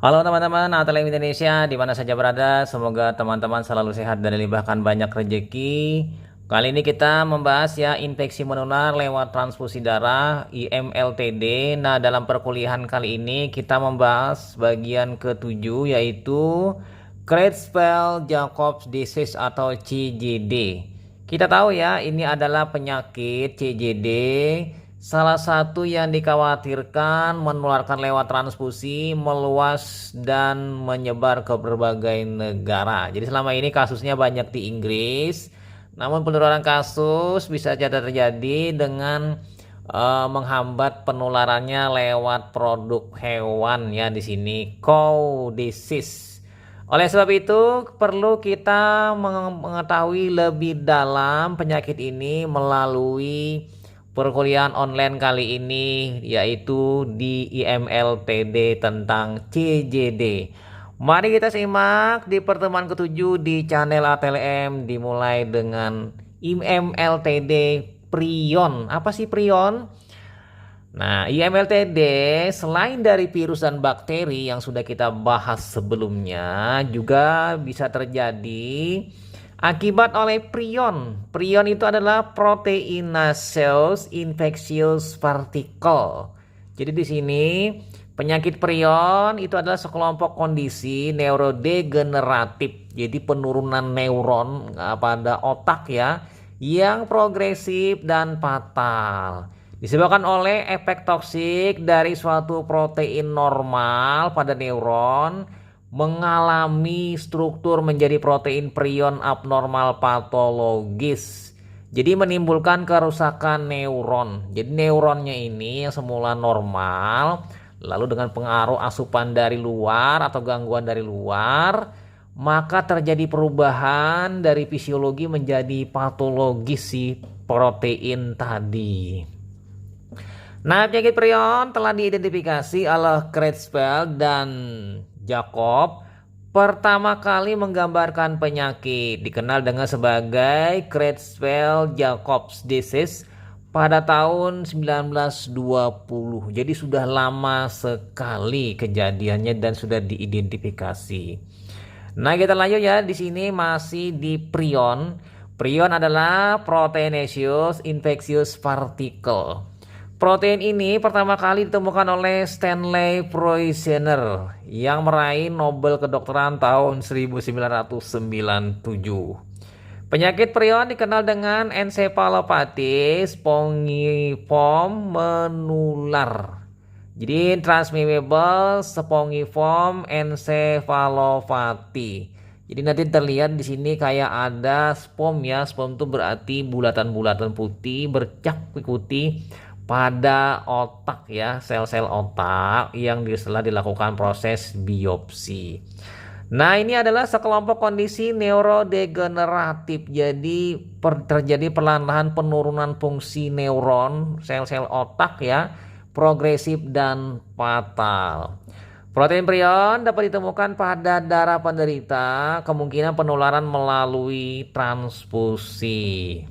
Halo teman-teman, Atelier Indonesia di mana saja berada, semoga teman-teman selalu sehat dan dilimpahkan banyak rezeki. Kali ini kita membahas ya infeksi menular lewat transfusi darah IMLTD. Nah, dalam perkuliahan kali ini kita membahas bagian ketujuh yaitu Creutzfeldt-Jakob disease atau CJD. Kita tahu ya, ini adalah penyakit CJD, salah satu yang dikhawatirkan menularkan lewat transfusi, meluas dan menyebar ke berbagai negara. Jadi selama ini kasusnya banyak di Inggris, namun penularan kasus bisa saja terjadi dengan menghambat penularannya lewat produk hewan ya di sini cow disease. Oleh sebab itu, perlu kita mengetahui lebih dalam penyakit ini melalui perkuliahan online kali ini, yaitu di IMLTD tentang CJD. Mari kita simak di pertemuan ketujuh di channel ATLM, dimulai dengan IMLTD prion. Apa sih prion? Nah, IMLTD selain dari virus dan bakteri yang sudah kita bahas sebelumnya, juga bisa terjadi akibat oleh prion. Prion itu adalah proteinaceous infectious particle. Jadi di sini penyakit prion itu adalah sekelompok kondisi neurodegeneratif. Jadi penurunan neuron pada otak ya yang progresif dan fatal. Disebabkan oleh efek toksik dari suatu protein normal pada neuron mengalami struktur menjadi protein prion abnormal patologis. Jadi menimbulkan kerusakan neuron. Jadi neuronnya ini yang semula normal, lalu dengan pengaruh asupan dari luar atau gangguan dari luar, maka terjadi perubahan dari fisiologi menjadi patologis si protein tadi. Nah, penyakit prion telah diidentifikasi oleh Creutzfeldt dan Jakob. Pertama kali menggambarkan penyakit dikenal dengan sebagai Creutzfeldt-Jakob disease pada tahun 1920. Jadi sudah lama sekali kejadiannya dan sudah diidentifikasi. Nah, kita lanjut ya. Di sini masih di prion. Prion adalah proteinaceous infectious particle. Protein ini pertama kali ditemukan oleh Stanley Proisener yang meraih Nobel Kedokteran tahun 1997. Penyakit prion dikenal dengan encephalopathy spongiform menular. Jadi transmissible spongiform encephalopathy. Jadi nanti terlihat di sini kayak ada spom ya. Spom itu berarti bulatan-bulatan putih bercak putih pada otak ya, sel-sel otak yang setelah dilakukan proses biopsi. Nah, ini adalah sekelompok kondisi neurodegeneratif. Jadi terjadi perlahan-lahan penurunan fungsi neuron, sel-sel otak ya, progresif dan fatal. Protein prion dapat ditemukan pada darah penderita, kemungkinan penularan melalui transfusi.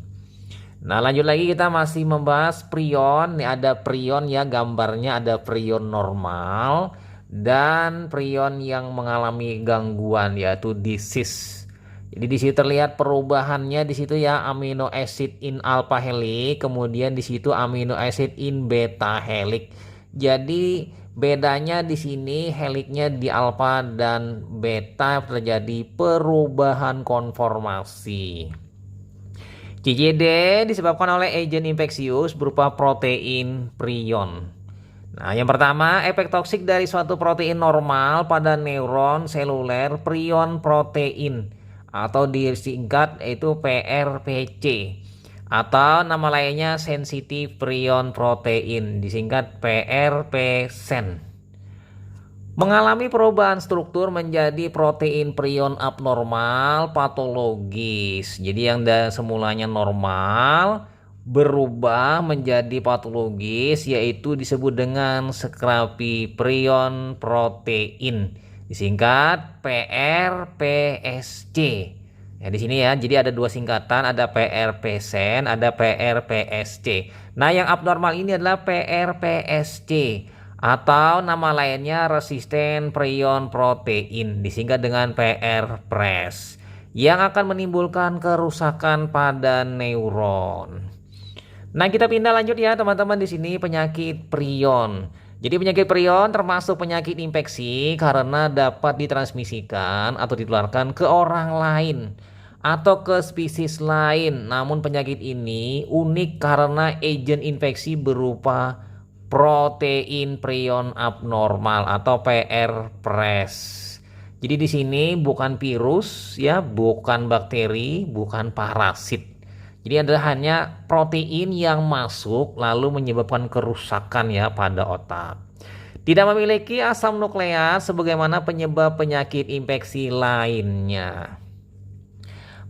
Nah, lanjut lagi kita masih membahas prion. Ini ada prion ya, gambarnya ada prion normal dan prion yang mengalami gangguan yaitu disease. Jadi di situ terlihat perubahannya di situ ya, amino acid in alpha helix, kemudian di situ amino acid in beta helix. Jadi bedanya di sini helixnya di alpha dan beta terjadi perubahan konformasi. CJD disebabkan oleh agen infeksius berupa protein prion. Nah, yang pertama, efek toksik dari suatu protein normal pada neuron seluler prion protein atau disingkat yaitu PRPC atau nama lainnya sensitive prion protein disingkat PRP-sen. Mengalami perubahan struktur menjadi protein prion abnormal patologis. Jadi yang semulanya normal berubah menjadi patologis, yaitu disebut dengan sekrapi prion protein disingkat PRPSC. Ya, di sini ya, jadi ada dua singkatan, ada PRP-sen, ada PRPSC. Nah, yang abnormal ini adalah PRPSC atau nama lainnya resisten prion protein, disingkat dengan PR-PRES, yang akan menimbulkan kerusakan pada neuron. Nah, kita pindah lanjut ya teman-teman, di sini penyakit prion. Jadi penyakit prion termasuk penyakit infeksi karena dapat ditransmisikan atau ditularkan ke orang lain atau ke spesies lain. Namun penyakit ini unik karena agen infeksi berupa protein prion abnormal atau PR-PRES. Jadi di sini bukan virus ya, bukan bakteri, bukan parasit. Jadi adalah hanya protein yang masuk lalu menyebabkan kerusakan ya pada otak. Tidak memiliki asam nukleat sebagaimana penyebab penyakit infeksi lainnya.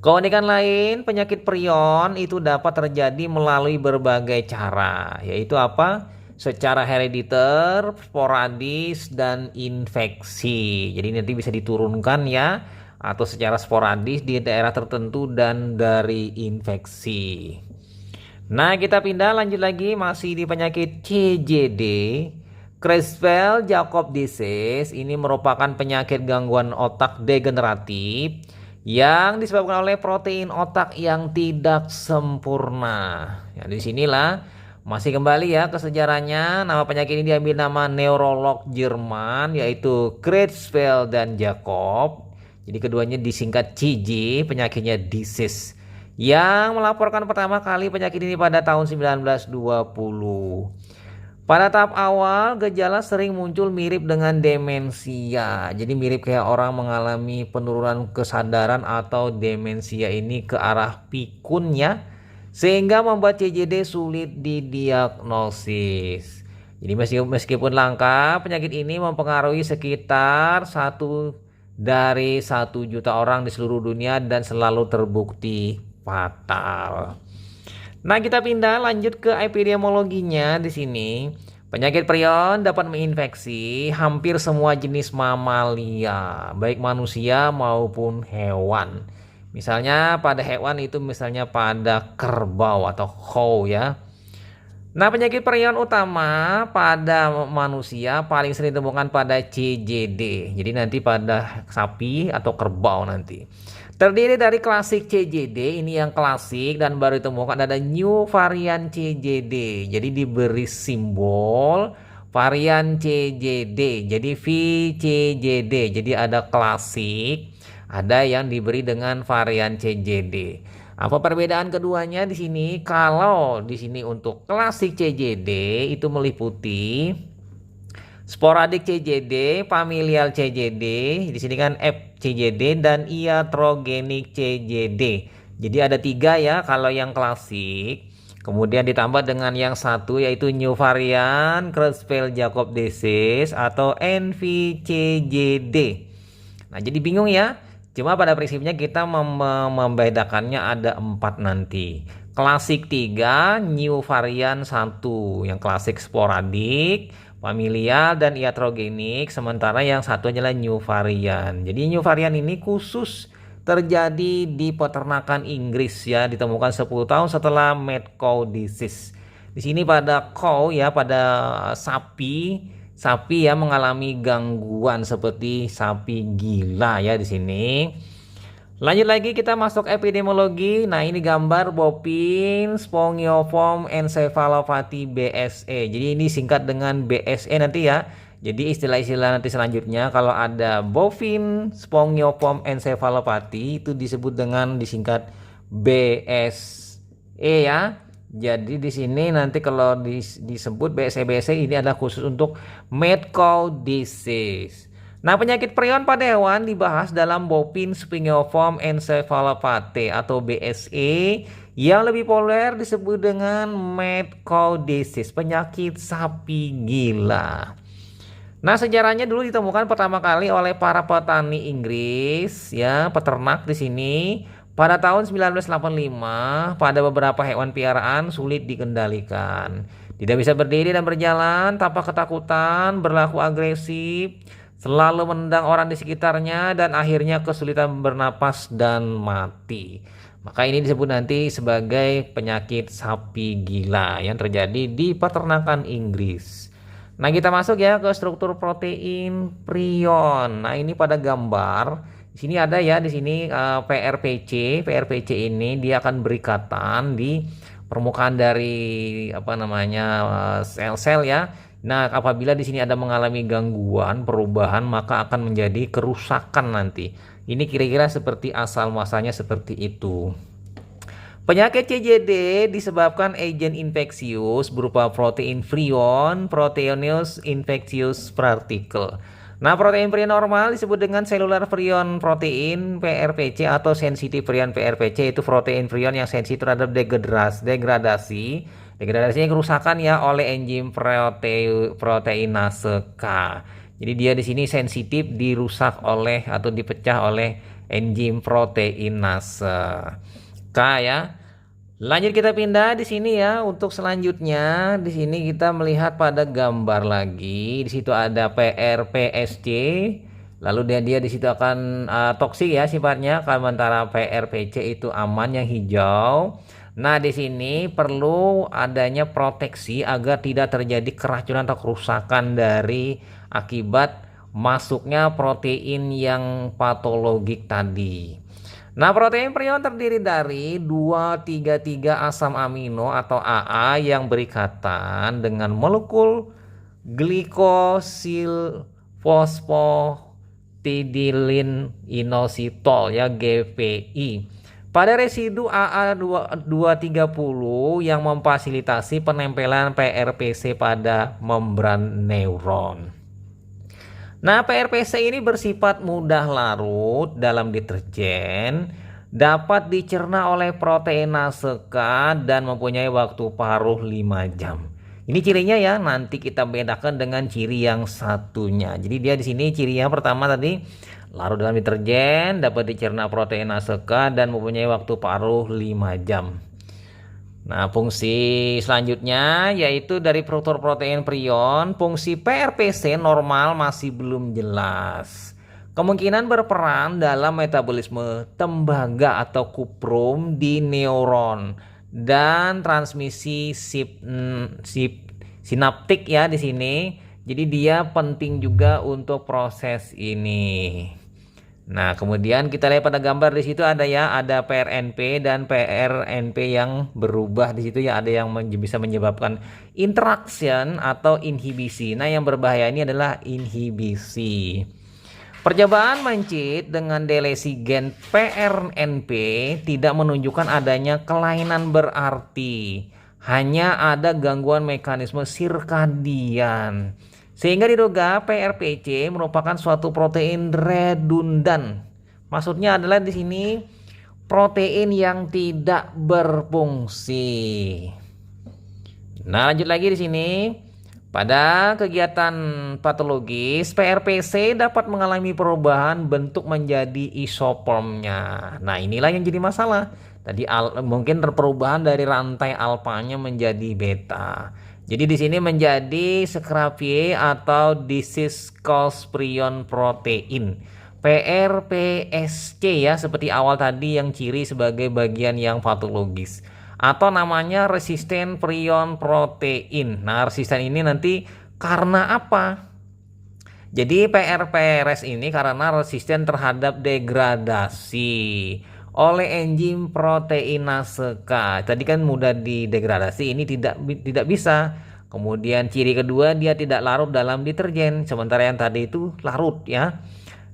Keunikan lain, penyakit prion itu dapat terjadi melalui berbagai cara, yaitu apa? Secara herediter, sporadis, dan infeksi. Jadi nanti bisa diturunkan ya, atau secara sporadis di daerah tertentu dan dari infeksi. Nah, kita pindah lanjut lagi masih di penyakit CJD. Creutzfeldt-Jakob disease ini merupakan penyakit gangguan otak degeneratif yang disebabkan oleh protein otak yang tidak sempurna. Ya, di sinilah masih kembali ya ke sejarahnya. Nama penyakit ini diambil nama neurolog Jerman yaitu Creutzfeldt dan Jakob. Jadi keduanya disingkat CJ, penyakitnya disease. Yang melaporkan pertama kali penyakit ini pada tahun 1920. Pada tahap awal, gejala sering muncul mirip dengan demensia. Jadi mirip kayak orang mengalami penurunan kesadaran atau demensia ini ke arah pikun ya. Sehingga membuat CJD sulit didiagnosis. Jadi meskipun langka, penyakit ini mempengaruhi sekitar 1 dari 1 juta orang di seluruh dunia dan selalu terbukti fatal. Nah, kita pindah lanjut ke epidemiologinya di sini. Penyakit prion dapat menginfeksi hampir semua jenis mamalia, baik manusia maupun hewan. Misalnya pada hewan itu misalnya pada kerbau atau cow ya. Nah, penyakit prion utama pada manusia paling sering ditemukan pada CJD. Jadi nanti pada sapi atau kerbau nanti. Terdiri dari klasik CJD, ini yang klasik dan baru ditemukan ada new varian CJD. Jadi diberi simbol varian CJD. Jadi VCJD. Jadi ada klasik, ada yang diberi dengan varian CJD. Apa perbedaan keduanya di sini? Kalau di sini untuk klasik CJD itu meliputi sporadik CJD, familial CJD, di sini kan FCJD dan iatrogenik CJD. Jadi ada 3 ya kalau yang klasik. Kemudian ditambah dengan yang satu yaitu new varian Creutzfeldt-Jakob disease atau NVCJD. Nah, jadi bingung ya. Cuma pada prinsipnya kita membedakannya ada 4 nanti. Klasik 3, new varian 1. Yang klasik sporadik, familial dan iatrogenik, sementara yang satu adalah new varian. Jadi new varian ini khusus terjadi di peternakan Inggris ya, ditemukan 10 tahun setelah mad cow disease. Di sini pada cow ya, pada sapi ya mengalami gangguan seperti sapi gila ya di sini. Lanjut lagi kita masuk epidemiologi. Nah, ini gambar bovine spongiform encephalopathy BSE. Jadi ini singkat dengan BSE nanti ya. Jadi istilah-istilah nanti selanjutnya kalau ada bovine spongiform encephalopathy itu disebut dengan disingkat BSE ya. Jadi di sini nanti kalau disebut BSE ini adalah khusus untuk mad cow disease. Nah, penyakit prion pada hewan dibahas dalam bovine spongiform encephalopathy atau BSE yang lebih populer disebut dengan mad cow disease, penyakit sapi gila. Nah, sejarahnya dulu ditemukan pertama kali oleh para petani Inggris ya, peternak di sini pada tahun 1985 pada beberapa hewan piaraan sulit dikendalikan. Tidak bisa berdiri dan berjalan, tampak ketakutan, berlaku agresif, selalu menendang orang di sekitarnya dan akhirnya kesulitan bernapas dan mati. Maka ini disebut nanti sebagai penyakit sapi gila yang terjadi di peternakan Inggris. Nah, kita masuk ya ke struktur protein prion. Nah, ini pada gambar di sini ada ya, di sini PRPC. PRPC ini dia akan berikatan di permukaan dari apa namanya sel-sel ya. Nah, apabila di sini ada mengalami gangguan perubahan, maka akan menjadi kerusakan nanti. Ini kira-kira seperti asal muasalnya seperti itu. Penyakit CJD disebabkan agen infeksius berupa protein prion, Proteoneous infectious particle. Nah, protein prion normal disebut dengan cellular prion protein PRPC atau sensitive prion PRPC, itu protein prion yang sensitif terhadap degradasi. Degradasinya kerusakan ya oleh enzim proteinase K. Jadi dia di sini sensitif dirusak oleh atau dipecah oleh enzim proteinase K ya. Lanjut kita pindah di sini ya. Untuk selanjutnya di sini kita melihat pada gambar lagi. Di situ ada PRPSC. Lalu dia di situ akan toksik ya sifatnya. Sementara PRPC itu aman yang hijau. Nah, di sini perlu adanya proteksi agar tidak terjadi keracunan atau kerusakan dari akibat masuknya protein yang patologik tadi. Nah, protein prion terdiri dari 2,3,3 asam amino atau AA yang berikatan dengan molekul glikosil fosfatidilin inositol ya, GPI. Pada residu AA230 yang memfasilitasi penempelan PRPC pada membran neuron. Nah, PRPC ini bersifat mudah larut dalam deterjen, dapat dicerna oleh proteinase K dan mempunyai waktu paruh 5 jam. Ini cirinya ya, nanti kita bedakan dengan ciri yang satunya. Jadi dia di sini cirinya pertama tadi larut dalam deterjen, dapat dicerna proteinase K dan mempunyai waktu paruh 5 jam. Nah, fungsi selanjutnya yaitu dari struktur protein prion, fungsi PRPC normal masih belum jelas. Kemungkinan berperan dalam metabolisme tembaga atau kuprum di neuron dan transmisi sinaptik ya di sini. Jadi dia penting juga untuk proses ini. Nah, kemudian kita lihat pada gambar di situ ada ya, ada PRNP dan PRNP yang berubah di situ ya, ada yang bisa menyebabkan interaction atau inhibisi. Nah, yang berbahaya ini adalah inhibisi. Percobaan mencit dengan delesi gen PRNP tidak menunjukkan adanya kelainan berarti, hanya ada gangguan mekanisme sirkadian. Sehingga diduga PRPC merupakan suatu protein redundan. Maksudnya adalah di sini protein yang tidak berfungsi. Nah, lanjut lagi di sini. Pada kegiatan patologis, PRPC dapat mengalami perubahan bentuk menjadi isoformnya. Nah, inilah yang jadi masalah. Tadi mungkin perubahan dari rantai alfanya menjadi beta. Jadi di sini menjadi Scravie atau disease cause prion protein. PRPSC ya, seperti awal tadi yang ciri sebagai bagian yang patologis. Atau namanya resisten prion protein. Nah, resisten ini nanti karena apa? Jadi PRPRS ini karena resisten terhadap degradasi oleh enzim proteinase K. Tadi kan mudah didegradasi, ini tidak bisa. Kemudian ciri kedua dia tidak larut dalam deterjen, sementara yang tadi itu larut ya.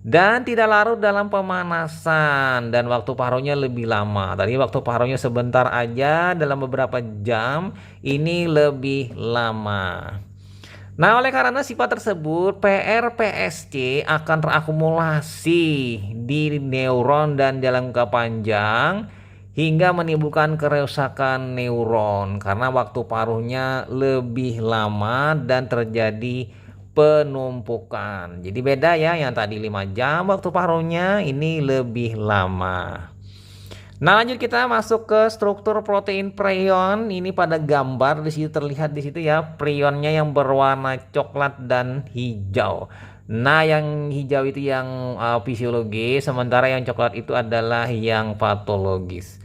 Dan tidak larut dalam pemanasan dan waktu paruhnya lebih lama. Tadi waktu paruhnya sebentar aja, dalam beberapa jam, ini lebih lama. Nah, oleh karena sifat tersebut, PRPSC akan terakumulasi di neuron dan dalam jangka panjang hingga menimbulkan kerusakan neuron karena waktu paruhnya lebih lama dan terjadi penumpukan. Jadi beda ya, yang tadi 5 jam waktu paruhnya, ini lebih lama. Nah, lanjut kita masuk ke struktur protein prion. Ini pada gambar di situ terlihat di situ ya, prionnya yang berwarna coklat dan hijau. Nah, yang hijau itu yang fisiologis, sementara yang coklat itu adalah yang patologis.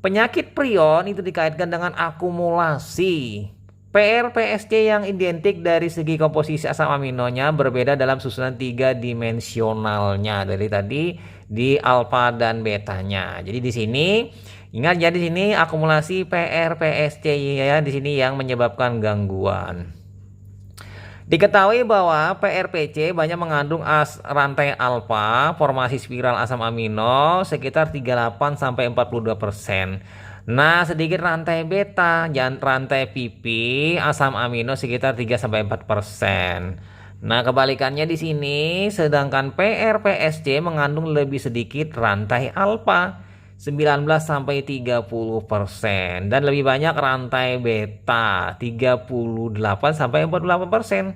Penyakit prion itu dikaitkan dengan akumulasi PRPSC yang identik dari segi komposisi asam aminonya berbeda dalam susunan 3 dimensionalnya dari tadi di alfa dan betanya. Jadi di sini ingat ya, di sini akumulasi PRPSC ya di sini yang menyebabkan gangguan. Diketahui bahwa PRPC banyak mengandung rantai alfa, formasi spiral asam amino sekitar 38 sampai 42%. Nah, sedikit rantai beta, rantai PP asam amino sekitar 3 sampai 4%. Nah, kebalikannya di sini, sedangkan PRPSC mengandung lebih sedikit rantai alfa, 19 sampai 30%, dan lebih banyak rantai beta, 38 sampai 48%.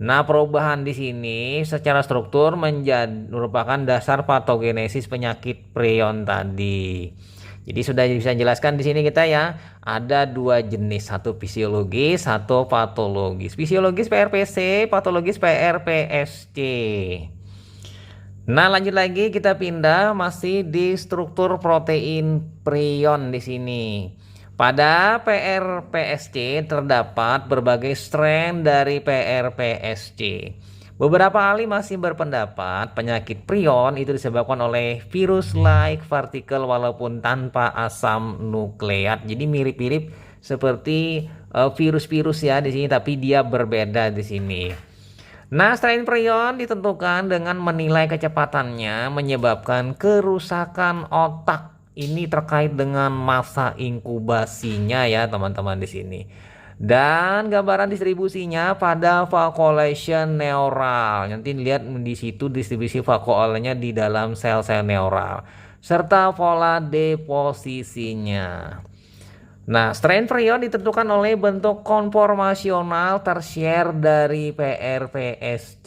Nah, perubahan di sini secara struktur merupakan dasar patogenesis penyakit prion tadi. Jadi sudah bisa jelaskan di sini kita ya, ada 2 jenis, satu fisiologis, satu patologis. Fisiologis PRPC, patologis PRPSC. Nah, lanjut lagi kita pindah masih di struktur protein prion di sini. Pada PRPSC terdapat berbagai strain dari PRPSC. Beberapa ahli masih berpendapat penyakit prion itu disebabkan oleh virus-like partikel walaupun tanpa asam nukleat. Jadi mirip-mirip seperti virus-virus ya di sini, tapi dia berbeda di sini. Nah, strain prion ditentukan dengan menilai kecepatannya menyebabkan kerusakan otak. Ini terkait dengan masa inkubasinya ya teman-teman di sini. Dan gambaran distribusinya pada vacuolation neural. Nanti lihat di situ distribusi vacuolnya di dalam sel-sel neural serta pola deposisinya. Nah, strain prion ditentukan oleh bentuk konformasional tersier dari PRPSC.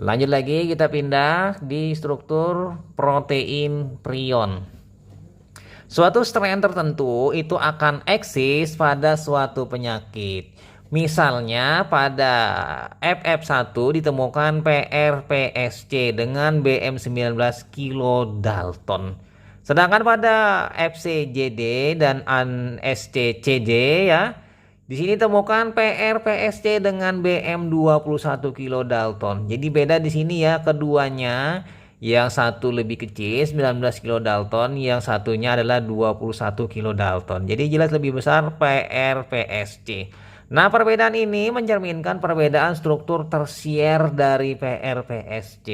Lanjut lagi kita pindah di struktur protein prion. Suatu strain tertentu itu akan eksis pada suatu penyakit. Misalnya pada FF1 ditemukan PRPSC dengan BM19 kilodalton. Sedangkan pada FCJD dan SCCJ ya, di sini temukan PRPSC dengan BM21 kilodalton. Jadi beda di sini ya keduanya. Yang satu lebih kecil 19 kilodalton, yang satunya adalah 21 kilodalton. Jadi jelas lebih besar PRPSC. Nah, perbedaan ini mencerminkan perbedaan struktur tersier dari PRPSC.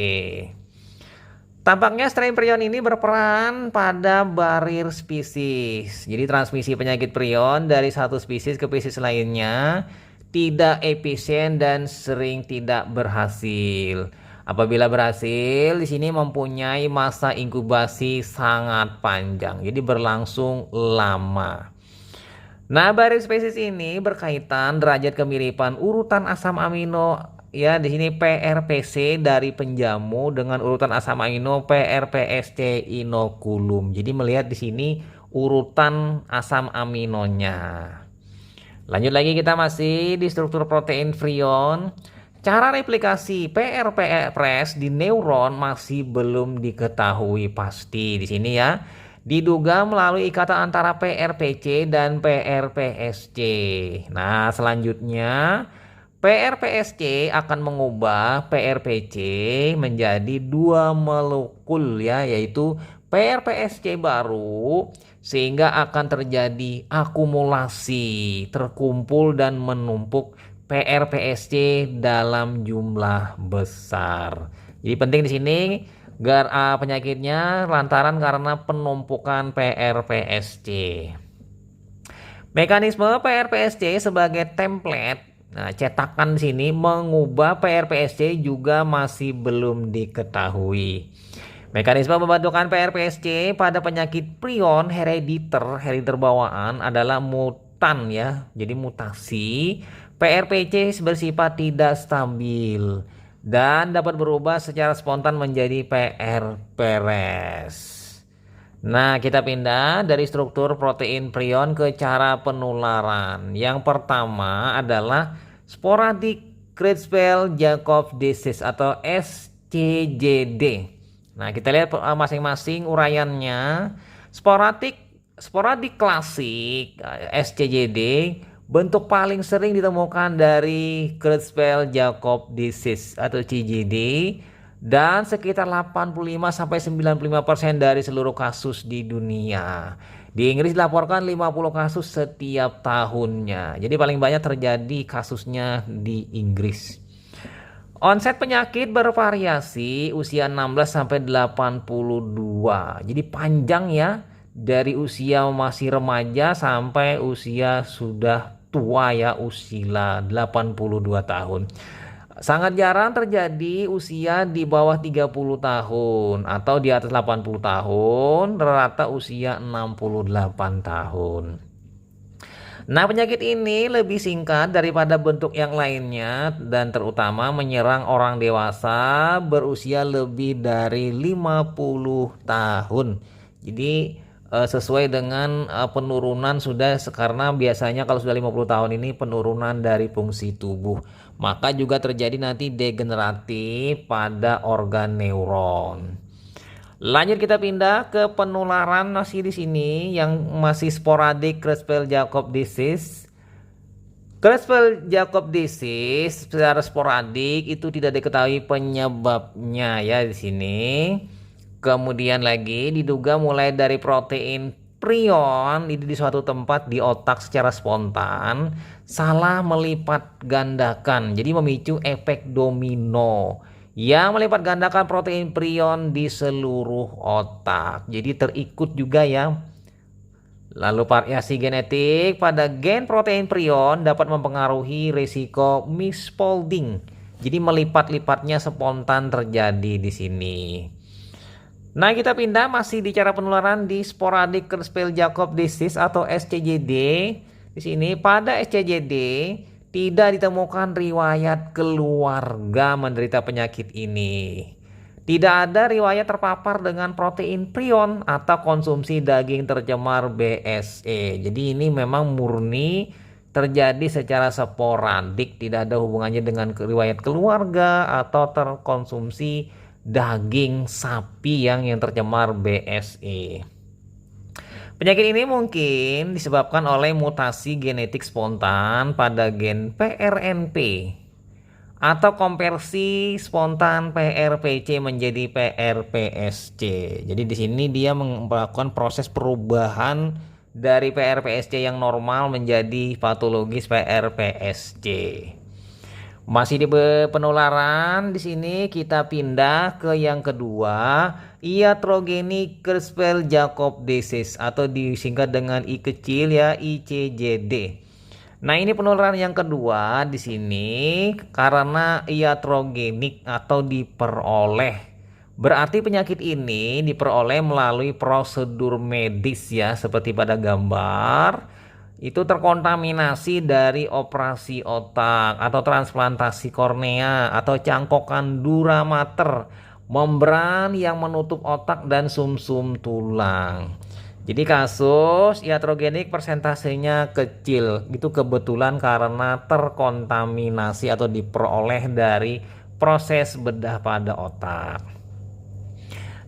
Tampaknya strain prion ini berperan pada barir spesies. Jadi transmisi penyakit prion dari satu spesies ke spesies lainnya tidak efisien dan sering tidak berhasil. Apabila berhasil, di sini mempunyai masa inkubasi sangat panjang, jadi berlangsung lama. Nah, barir spesies ini berkaitan derajat kemiripan urutan asam amino ya, di sini PRPC dari penjamu dengan urutan asam amino PRPSC inokulum. Jadi melihat di sini urutan asam aminonya. Lanjut lagi kita masih di struktur protein prion. Cara replikasi PRPS di neuron masih belum diketahui pasti di sini ya. Diduga melalui ikatan antara PRPC dan PRPSC. Nah, selanjutnya PRPSC akan mengubah PRPC menjadi 2 molekul ya, yaitu PRPSC baru, sehingga akan terjadi akumulasi, terkumpul dan menumpuk PRPSC dalam jumlah besar. Jadi penting di sini penyakitnya lantaran karena penumpukan PRPSC. Mekanisme PRPSC sebagai template, nah cetakan di sini mengubah PRPSC juga masih belum diketahui. Mekanisme pembentukan PRPSC pada penyakit prion herediter bawaan adalah mutan ya. Jadi mutasi PRPC bersifat tidak stabil dan dapat berubah secara spontan menjadi PRPRS. Nah, kita pindah dari struktur protein prion ke cara penularan. Yang pertama adalah sporadic Creutzfeldt-Jakob disease atau SCJD. Nah, kita lihat masing-masing uraiannya. Sporadik klasik SCJD Bentuk paling sering ditemukan dari Creutzfeldt-Jakob disease atau CJD, dan sekitar 85-95% dari seluruh kasus di dunia. Di Inggris dilaporkan 50 kasus setiap tahunnya. Jadi paling banyak terjadi kasusnya di Inggris. Onset penyakit bervariasi usia 16 sampai 82. Jadi panjang ya, dari usia masih remaja sampai usia sudah tua ya, usia 82 tahun. Sangat jarang terjadi usia di bawah 30 tahun atau di atas 80 tahun, rata usia 68 tahun. Nah, penyakit ini lebih singkat daripada bentuk yang lainnya dan terutama menyerang orang dewasa berusia lebih dari 50 tahun. Jadi sesuai dengan penurunan sudah, karena biasanya kalau sudah 50 tahun ini penurunan dari fungsi tubuh. Maka juga terjadi nanti degeneratif pada organ neuron. Lanjut kita pindah ke penularan masih di sini yang masih sporadik Creutzfeldt-Jakob disease. Creutzfeldt-Jakob disease secara sporadik itu tidak diketahui penyebabnya ya di sini. Kemudian lagi diduga mulai dari protein prion di suatu tempat di otak secara spontan salah melipat gandakan, jadi memicu efek domino yang melipat gandakan protein prion di seluruh otak. Jadi terikut juga ya. Lalu variasi genetik pada gen protein prion dapat mempengaruhi risiko misfolding. Jadi melipat-lipatnya spontan terjadi di sini. Nah, kita pindah masih di cara penularan di sporadik Creutzfeldt-Jakob disease atau SCJD. Di sini pada SCJD tidak ditemukan riwayat keluarga menderita penyakit ini. Tidak ada riwayat terpapar dengan protein prion atau konsumsi daging tercemar BSE. Jadi ini memang murni terjadi secara sporadik, tidak ada hubungannya dengan riwayat keluarga atau terkonsumsi daging sapi yang tercemar BSE. Penyakit ini mungkin disebabkan oleh mutasi genetik spontan pada gen PRNP atau konversi spontan PRPC menjadi PRPSC. Jadi di sini dia melakukan proses perubahan dari PRPSC yang normal menjadi patologis PRPSC. Masih di penularan, di sini kita pindah ke yang kedua, iatrogenic Creutzfeldt-Jakob disease atau disingkat dengan I kecil ya, ICJD. Nah, ini penularan yang kedua di sini karena iatrogenik atau diperoleh. Berarti penyakit ini diperoleh melalui prosedur medis ya, seperti pada gambar. Itu terkontaminasi dari operasi otak atau transplantasi kornea atau cangkokan dura mater, membran yang menutup otak dan sumsum tulang. Jadi kasus iatrogenik persentasenya kecil, itu kebetulan karena terkontaminasi atau diperoleh dari proses bedah pada otak.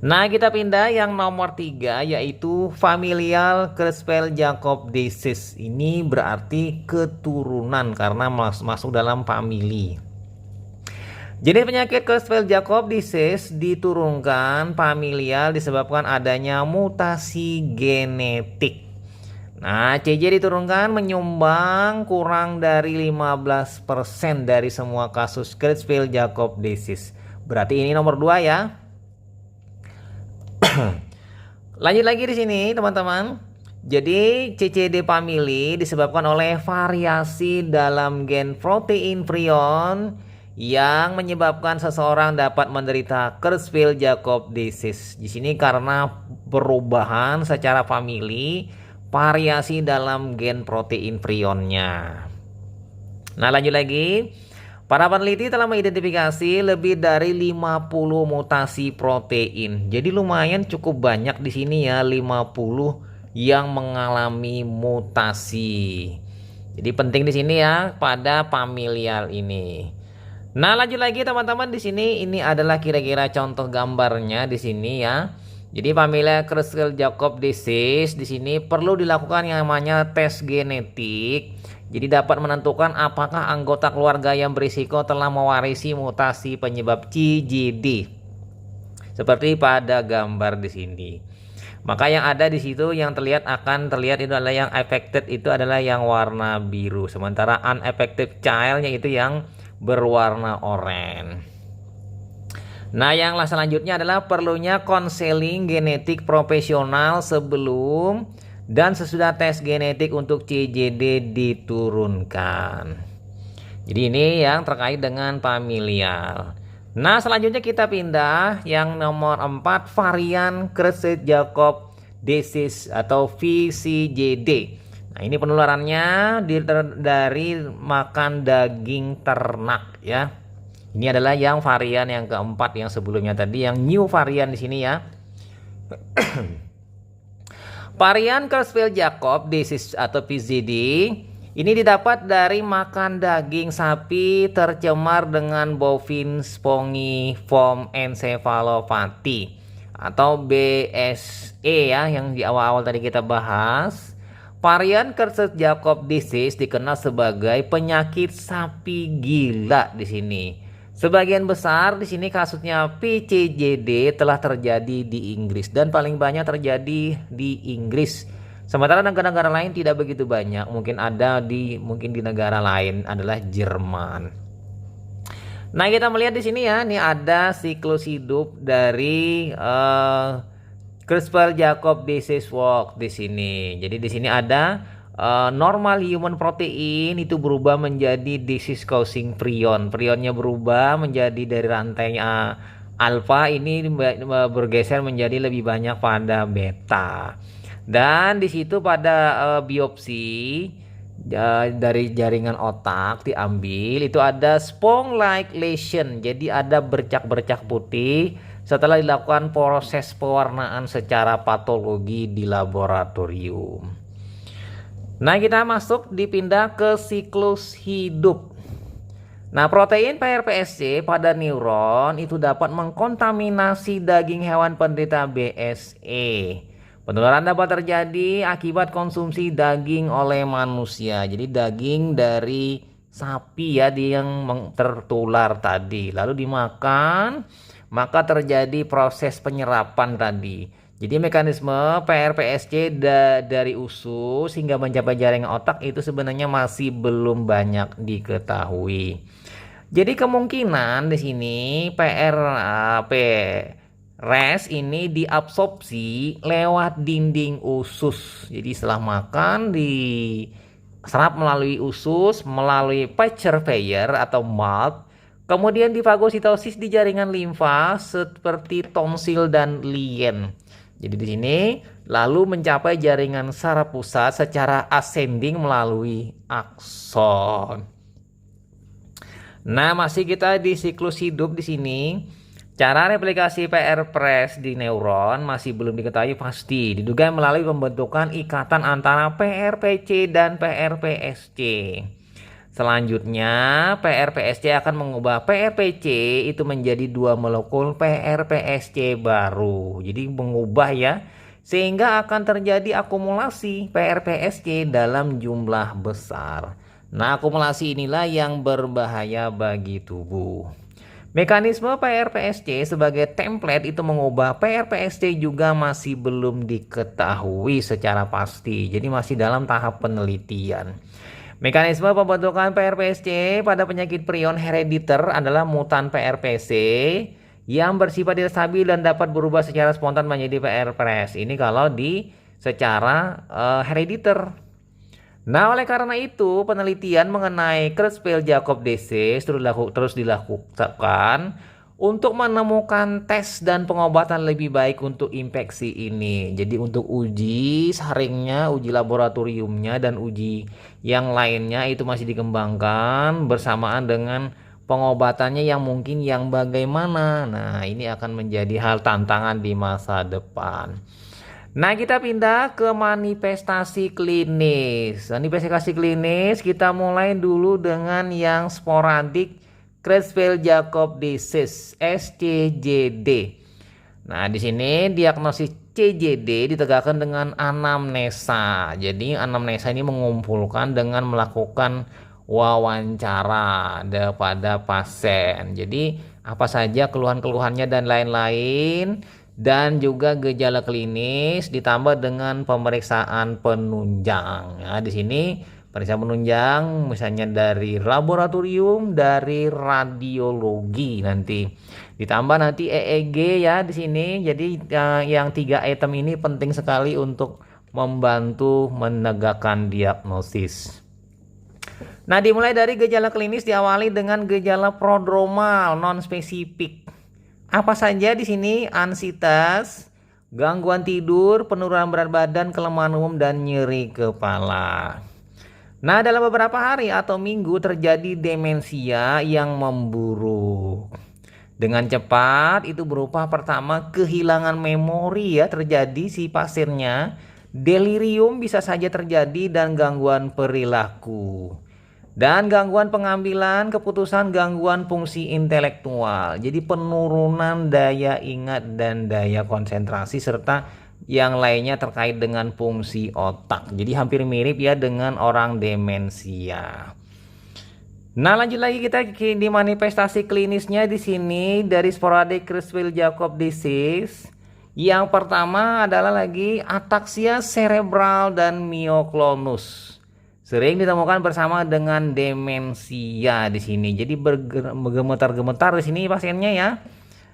Nah, kita pindah yang nomor 3 yaitu familial Creutzfeldt-Jakob disease. Ini berarti keturunan karena masuk dalam famili. Jadi penyakit Creutzfeldt-Jakob disease diturunkan familial disebabkan adanya mutasi genetik. Nah, CJ diturunkan menyumbang kurang dari 15% dari semua kasus Creutzfeldt-Jakob disease. Berarti ini nomor 2 ya. Lanjut lagi di sini teman-teman. Jadi CCD family disebabkan oleh variasi dalam gen protein prion yang menyebabkan seseorang dapat menderita Creutzfeldt-Jakob disease. Di sini karena perubahan secara famili, variasi dalam gen protein prionnya. Nah, lanjut lagi. Para peneliti telah mengidentifikasi lebih dari 50 mutasi protein. Jadi lumayan cukup banyak di sini ya, 50 yang mengalami mutasi. Jadi penting di sini ya pada familial ini. Nah, lanjut lagi teman-teman, di sini ini adalah kira-kira contoh gambarnya di sini ya. Jadi familial Creutzfeldt-Jakob disease di sini perlu dilakukan yang namanya tes genetik Jadi dapat menentukan apakah anggota keluarga yang berisiko telah mewarisi mutasi penyebab CJD. Seperti pada gambar di sini. Maka yang ada di situ yang akan terlihat itu adalah yang affected itu adalah yang warna biru. Sementara unaffected child-nya itu yang berwarna oranye. Nah, yang selanjutnya adalah perlunya konseling genetik profesional sebelum dan sesudah tes genetik untuk CJD diturunkan. Jadi ini yang terkait dengan familial. Nah, selanjutnya kita pindah yang nomor 4, varian Creutzfeldt-Jakob disease atau VCJD. Nah, ini penularannya dari makan daging ternak ya. Ini adalah yang varian yang keempat yang sebelumnya tadi, yang new varian di sini ya. Varian Creutzfeldt-Jakob disease atau VCD ini didapat dari makan daging sapi tercemar dengan bovine spongiform encephalopathy atau BSE ya, yang di awal-awal tadi kita bahas. Varian Creutzfeldt-Jakob disease dikenal sebagai penyakit sapi gila di sini. Sebagian besar di sini kasusnya PCJD telah terjadi di Inggris dan paling banyak terjadi di Inggris. Sementara negara-negara lain tidak begitu banyak, mungkin di negara lain adalah Jerman. Nah, kita melihat di sini ya, ini ada siklus hidup dari Creutzfeldt-Jakob disease walk di sini. Jadi di sini ada normal human protein itu berubah menjadi disease causing prion. Prionnya berubah menjadi dari rantainya alfa ini bergeser menjadi lebih banyak pada beta. Dan di situ pada biopsi dari jaringan otak diambil itu ada spong-like lesion. Jadi ada bercak-bercak putih setelah dilakukan proses pewarnaan secara patologi di laboratorium. Nah, kita masuk dipindah ke siklus hidup. Nah, protein PRPSC pada neuron itu dapat mengkontaminasi daging hewan penderita BSE. Penularan dapat terjadi akibat konsumsi daging oleh manusia. Jadi daging dari sapi ya yang tertular tadi lalu dimakan, maka terjadi proses penyerapan tadi. Jadi mekanisme PRPSC dari usus hingga mencapai jaringan otak itu sebenarnya masih belum banyak diketahui. Jadi kemungkinan di sini PRPS ini diabsorpsi lewat dinding usus. Jadi setelah makan diserap melalui usus, melalui Pachysphere atau mouth, kemudian difagositosis di jaringan limfa seperti tonsil dan lien. Jadi di sini lalu mencapai jaringan saraf pusat secara ascending melalui akson. Nah, masih kita di siklus hidup di sini. Cara replikasi PRPS di neuron masih belum diketahui pasti. Diduga melalui pembentukan ikatan antara PRPC dan PRPSC. Selanjutnya, PRPSC akan mengubah PRPC itu menjadi 2 molekul PRPSC baru. Jadi mengubah ya, sehingga akan terjadi akumulasi PRPSC dalam jumlah besar. Nah, akumulasi inilah yang berbahaya bagi tubuh. Mekanisme PRPSC sebagai template itu mengubah PRPSC juga masih belum diketahui secara pasti. Jadi masih dalam tahap penelitian. Mekanisme pembentukan PRPSC pada penyakit prion herediter adalah mutan PRPC yang bersifat tidak stabil dan dapat berubah secara spontan menjadi PRPS. Ini kalau secara herediter. Nah, oleh karena itu penelitian mengenai Creutzfeldt-Jakob disease terus dilakukan untuk menemukan tes dan pengobatan lebih baik untuk infeksi ini. Jadi untuk uji saringnya, uji laboratoriumnya, dan uji yang lainnya itu masih dikembangkan bersamaan dengan pengobatannya yang mungkin yang bagaimana. Nah, ini akan menjadi hal tantangan di masa depan. Nah, kita pindah ke manifestasi klinis. Manifestasi klinis kita mulai dulu dengan yang sporadik Creutzfeldt-Jakob disease (SCJD). Nah, di sini diagnosis SCJD ditegakkan dengan anamnesa. Jadi anamnesa ini mengumpulkan dengan melakukan wawancara pada pasien. Jadi apa saja keluhan-keluhannya dan lain-lain, dan juga gejala klinis ditambah dengan pemeriksaan penunjang. Ya, di sini pemeriksaan penunjang misalnya dari laboratorium, dari radiologi nanti. Ditambah nanti EEG ya di sini. Jadi yang 3 item ini penting sekali untuk membantu menegakkan diagnosis. Nah, dimulai dari gejala klinis diawali dengan gejala prodromal non spesifik. Apa saja di sini? Ansitas, gangguan tidur, penurunan berat badan, kelemahan umum, dan nyeri kepala. Nah, dalam beberapa hari atau minggu terjadi demensia yang memburuk. Dengan cepat itu berupa pertama kehilangan memori ya terjadi si pasiennya. Delirium bisa saja terjadi dan gangguan perilaku. Dan gangguan pengambilan keputusan, gangguan fungsi intelektual. Jadi penurunan daya ingat dan daya konsentrasi serta yang lainnya terkait dengan fungsi otak. Jadi hampir mirip ya dengan orang demensia. Nah, lanjut lagi kita di manifestasi klinisnya di sini dari sporadic Creutzfeldt-Jakob disease. Yang pertama adalah lagi ataksia cerebral dan mioklonus. Sering ditemukan bersama dengan demensia di sini. Jadi bergemetar-gemetar di sini pasiennya ya.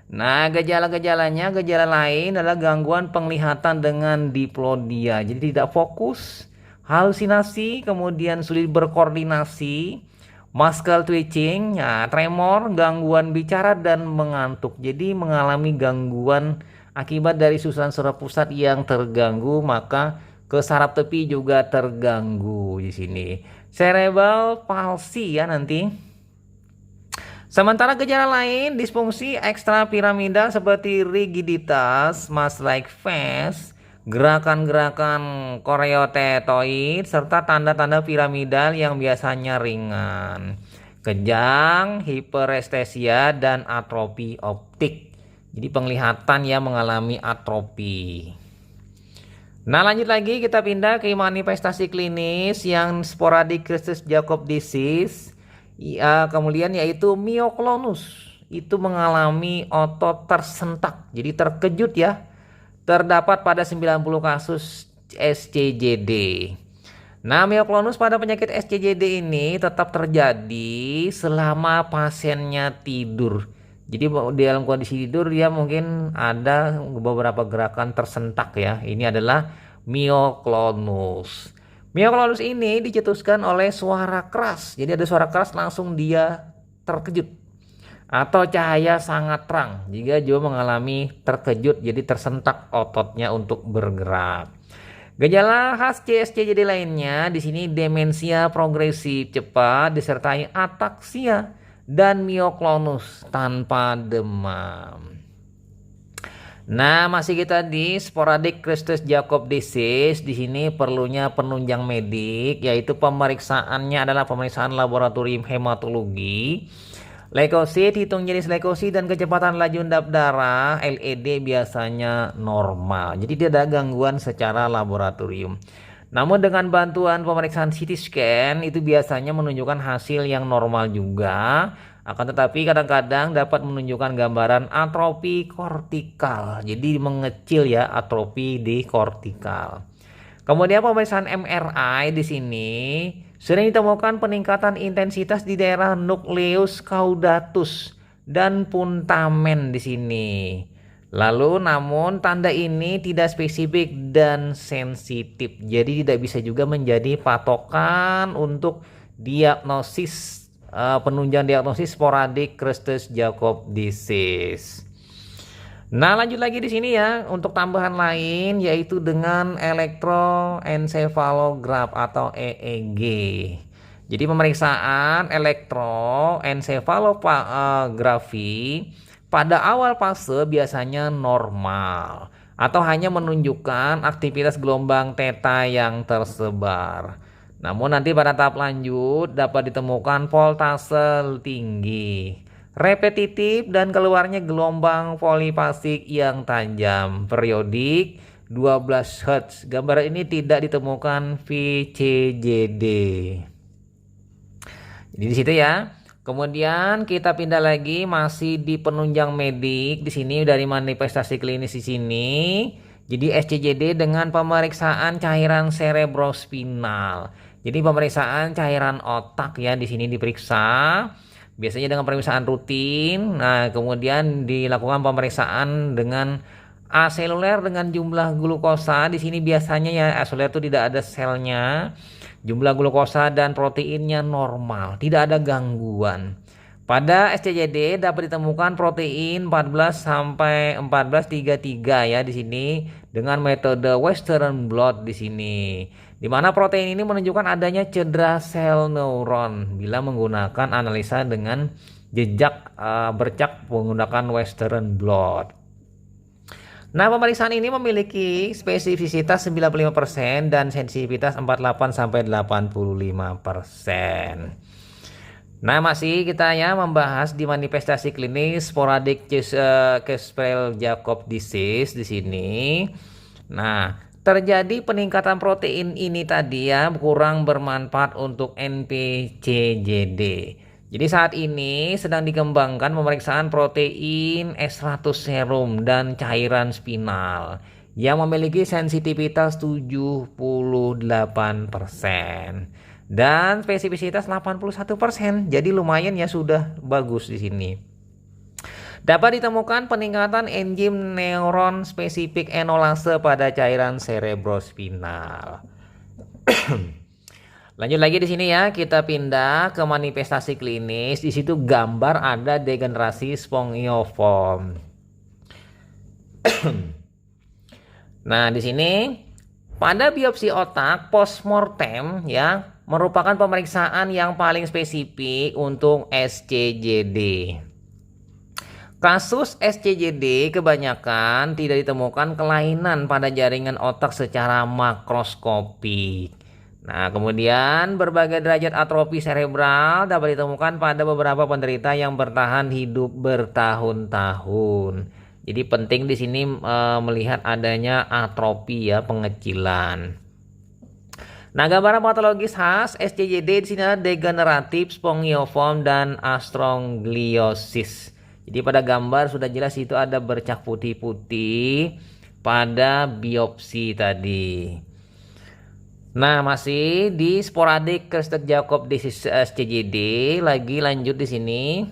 Nah, gejala-gejalanya, gejala lain adalah gangguan penglihatan dengan diplodia. Jadi tidak fokus, halusinasi, kemudian sulit berkoordinasi, muscle twitching, ya, tremor, gangguan bicara dan mengantuk. Jadi mengalami gangguan akibat dari susunan saraf pusat yang terganggu, maka ke saraf tepi juga terganggu di sini. Cerebral palsy ya nanti. Sementara gejala lain disfungsi ekstrapiramidal seperti rigiditas, mask-like face, gerakan-gerakan koreotetoid, serta tanda-tanda piramidal yang biasanya ringan, kejang, hiperestesia, dan atrofi optik. Jadi penglihatan yang mengalami atrofi. Nah, lanjut lagi kita pindah ke manifestasi klinis yang sporadic Creutzfeldt-Jakob disease. Ya, kemudian yaitu mioklonus. Itu mengalami otot tersentak. Jadi terkejut ya. Terdapat pada 90 kasus SCJD. Nah, mioklonus pada penyakit SCJD ini tetap terjadi selama pasiennya tidur. Jadi di dalam kondisi tidur dia mungkin ada beberapa gerakan tersentak ya. Ini adalah mioklonus. Mioklonus ini dicetuskan oleh suara keras. Jadi ada suara keras langsung dia terkejut. Atau cahaya sangat terang. Jika juga mengalami terkejut jadi tersentak ototnya untuk bergerak. Gejala khas CSCJD lainnya di sini demensia progresif cepat disertai ataksia dan mioklonus tanpa demam. Nah, masih kita di sporadic Creutzfeldt-Jakob disease. Di sini perlunya penunjang medik, yaitu pemeriksaannya adalah pemeriksaan laboratorium hematologi, leukosit, hitung jenis leukosit dan kecepatan laju endap darah LED biasanya normal. Jadi tidak ada gangguan secara laboratorium. Namun dengan bantuan pemeriksaan CT scan itu biasanya menunjukkan hasil yang normal juga. Akan tetapi kadang-kadang dapat menunjukkan gambaran atrofi kortikal. Jadi mengecil ya atrofi di kortikal. Kemudian pemeriksaan MRI di sini sering ditemukan peningkatan intensitas di daerah nukleus caudatus dan puntamen di sini. Lalu namun tanda ini tidak spesifik dan sensitif. Jadi tidak bisa juga menjadi patokan untuk diagnosis penunjang diagnosis sporadik Creutzfeldt-Jakob disease. Nah, lanjut lagi di sini ya untuk tambahan lain yaitu dengan elektroencephalograph atau EEG. Jadi pemeriksaan elektroencephalografi pada awal fase biasanya normal atau hanya menunjukkan aktivitas gelombang theta yang tersebar. Namun nanti pada tahap lanjut dapat ditemukan voltase tinggi, repetitif dan keluarnya gelombang polifasik yang tajam, periodik, 12 Hz. Gambar ini tidak ditemukan VCJD. Jadi di situ ya. Kemudian kita pindah lagi masih di penunjang medik di sini dari manifestasi klinis di sini. Jadi SCJD dengan pemeriksaan cairan cerebrospinal. Jadi pemeriksaan cairan otak ya di sini diperiksa. Biasanya dengan pemeriksaan rutin. Nah, kemudian dilakukan pemeriksaan dengan aseluler dengan jumlah glukosa. Di sini biasanya ya aseluler itu tidak ada selnya. Jumlah glukosa dan proteinnya normal, tidak ada gangguan. Pada SCJD dapat ditemukan protein 14 sampai 1433 ya di sini dengan metode Western blot di sini. Di mana protein ini menunjukkan adanya cedera sel neuron bila menggunakan analisa dengan jejak bercak menggunakan Western blot. Nah, pemeriksaan ini memiliki spesifisitas 95% dan sensitivitas 48 sampai 85%. Nah, masih kita ya membahas di manifestasi klinis sporadic Creutzfeldt-Jakob disease di sini. Nah, terjadi peningkatan protein ini tadi ya kurang bermanfaat untuk NPCJD. Jadi saat ini sedang dikembangkan pemeriksaan protein S100 serum dan cairan spinal yang memiliki sensitivitas 78% dan spesifisitas 81%. Jadi lumayan ya, sudah bagus di sini. Dapat ditemukan peningkatan enzim neuron spesifik enolase pada cairan cerebrospinal. Lanjut lagi di sini ya, kita pindah ke manifestasi klinis. Di situ gambar ada degenerasi spongiform. Nah, di sini pada biopsi otak postmortem ya merupakan pemeriksaan yang paling spesifik untuk SCJD. Kasus SCJD kebanyakan tidak ditemukan kelainan pada jaringan otak secara makroskopik. Nah, kemudian berbagai derajat atrofi cerebral dapat ditemukan pada beberapa penderita yang bertahan hidup bertahun-tahun. Jadi penting di sini melihat adanya atrofi ya, pengecilan. Nah, gambaran patologis khas SCJD di sini ada degeneratif spongiform dan astrogliosis. Jadi pada gambar sudah jelas itu ada bercak putih-putih pada biopsi tadi. Nah, masih di sporadic Creutzfeldt-Jakob disease SCJD, lagi lanjut di sini.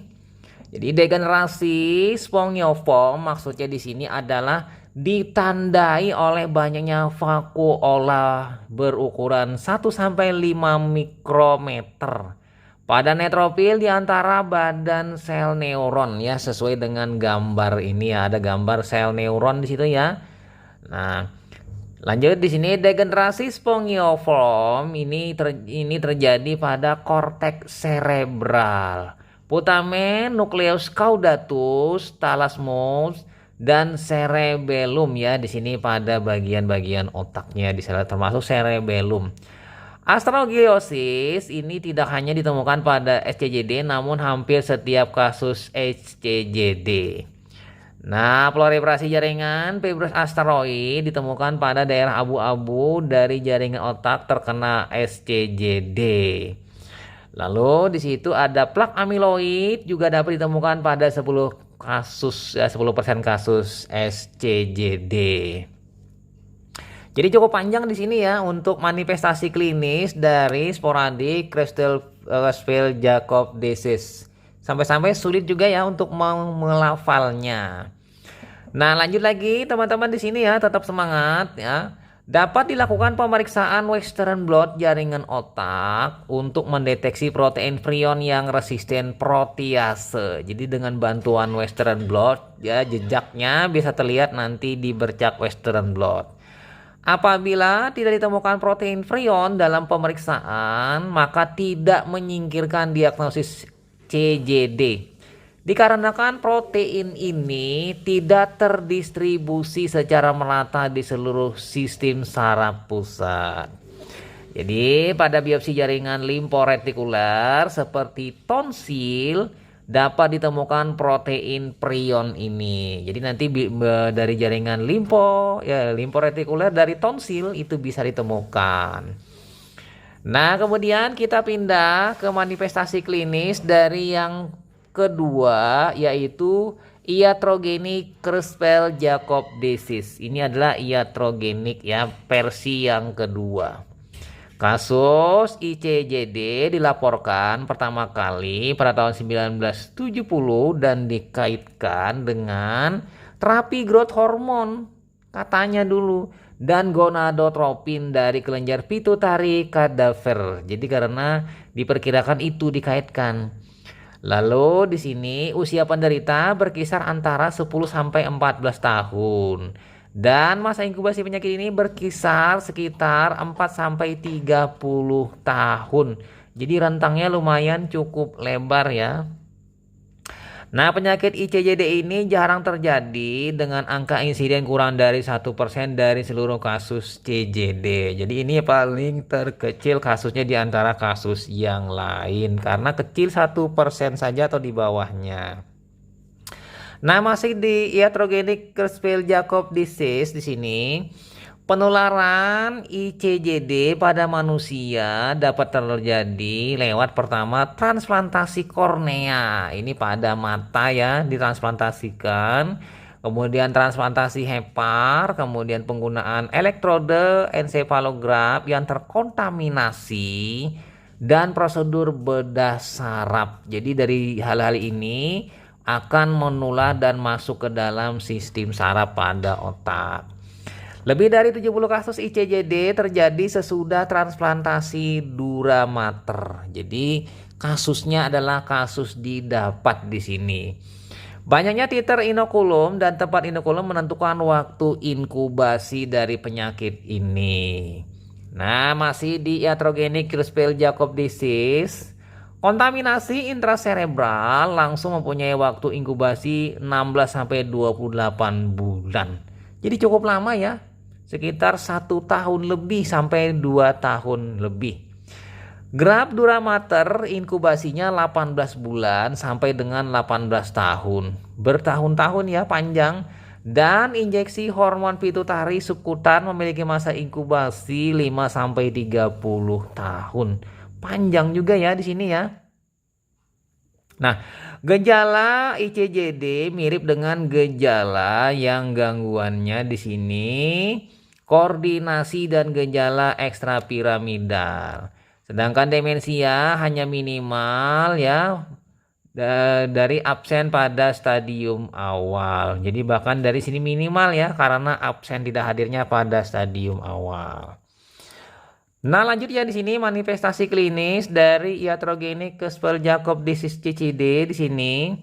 Jadi degenerasi spongiform maksudnya di sini adalah ditandai oleh banyaknya vakuola berukuran 1 sampai 5 mikrometer pada neutropil di antara badan sel neuron ya, sesuai dengan gambar ini ya, ada gambar sel neuron di situ ya. Nah, lanjut di sini degenerasi spongiform ini terjadi pada korteks cerebral, putamen, nucleus caudatus, thalamus dan cerebellum ya di sini pada bagian-bagian otaknya di sana termasuk cerebellum. Astrogliosis ini tidak hanya ditemukan pada SCJD namun hampir setiap kasus SCJD. Nah, proliferasi jaringan fibrous asteroid ditemukan pada daerah abu-abu dari jaringan otak terkena SCJD. Lalu di situ ada plak amiloid juga dapat ditemukan pada 10% kasus SCJD. Jadi cukup panjang di sini ya untuk manifestasi klinis dari sporadic Creutzfeldt-Jakob disease. Sampai-sampai sulit juga ya untuk melafalnya. Nah, lanjut lagi teman-teman di sini ya, tetap semangat ya. Dapat dilakukan pemeriksaan Western blot jaringan otak untuk mendeteksi protein prion yang resisten protease. Jadi dengan bantuan Western blot ya, jejaknya bisa terlihat nanti di bercak Western blot. Apabila tidak ditemukan protein prion dalam pemeriksaan, maka tidak menyingkirkan diagnosis CJD. Dikarenakan protein ini tidak terdistribusi secara merata di seluruh sistem saraf pusat. Jadi pada biopsi jaringan limforetikular seperti tonsil dapat ditemukan protein prion ini. Jadi nanti dari jaringan limforetikuler dari tonsil itu bisa ditemukan. Nah, kemudian kita pindah ke manifestasi klinis dari yang kedua, yaitu iatrogenic Creutzfeldt-Jakob disease. Ini adalah iatrogenik ya, versi yang kedua. Kasus ICJD dilaporkan pertama kali pada tahun 1970 dan dikaitkan dengan terapi growth hormone katanya dulu, dan gonadotropin dari kelenjar pituitari kadaver. Jadi karena diperkirakan itu dikaitkan. Lalu di sini usia penderita berkisar antara 10 sampai 14 tahun. Dan masa inkubasi penyakit ini berkisar sekitar 4 sampai 30 tahun. Jadi rentangnya lumayan cukup lebar ya. Nah, penyakit ICJD ini jarang terjadi dengan angka insiden kurang dari 1% dari seluruh kasus CJD. Jadi ini paling terkecil kasusnya di antara kasus yang lain karena kecil 1% saja atau di bawahnya. Nah, masih di iatrogenic Creutzfeldt-Jakob disease di sini. Penularan ICJD pada manusia dapat terjadi lewat pertama transplantasi kornea. Ini pada mata ya ditransplantasikan. Kemudian transplantasi hepar, kemudian penggunaan elektrode ensefalograf yang terkontaminasi dan prosedur bedah saraf. Jadi dari hal-hal ini akan menular dan masuk ke dalam sistem saraf pada otak. Lebih dari 70 kasus ICJD terjadi sesudah transplantasi dura mater. Jadi kasusnya adalah kasus didapat di sini. Banyaknya titer inokulum dan tempat inokulum menentukan waktu inkubasi dari penyakit ini. Nah, masih di iatrogenic Creutzfeldt-Jakob disease. Kontaminasi intraserebral langsung mempunyai waktu inkubasi 16 sampai 28 bulan. Jadi cukup lama ya. Sekitar 1 tahun lebih sampai 2 tahun lebih. Graf dura mater inkubasinya 18 bulan sampai dengan 18 tahun. Bertahun-tahun ya, panjang. Dan injeksi hormon pituitari subkutan memiliki masa inkubasi 5 sampai 30 tahun. Panjang juga ya di sini ya. Nah, gejala ICJD mirip dengan gejala yang gangguannya di sini koordinasi dan gejala ekstrapiramidal. Sedangkan demensia hanya minimal ya dari absen pada stadium awal. Jadi bahkan dari sini minimal ya karena absen tidak hadirnya pada stadium awal. Nah, lanjut ya di sini manifestasi klinis dari iatrogenic Creutzfeldt-Jakob disease CCD di sini.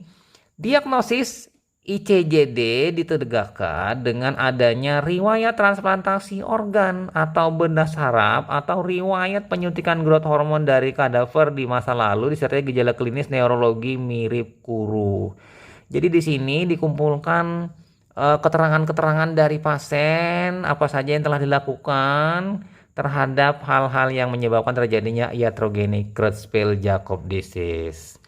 Diagnosis ICJD ditegakkan dengan adanya riwayat transplantasi organ atau bedah saraf atau riwayat penyuntikan growth hormone dari kadaver di masa lalu disertai gejala klinis neurologi mirip kuru. Jadi di sini dikumpulkan keterangan-keterangan dari pasien apa saja yang telah dilakukan terhadap hal-hal yang menyebabkan terjadinya iatrogenic Creutzfeldt-Jakob disease.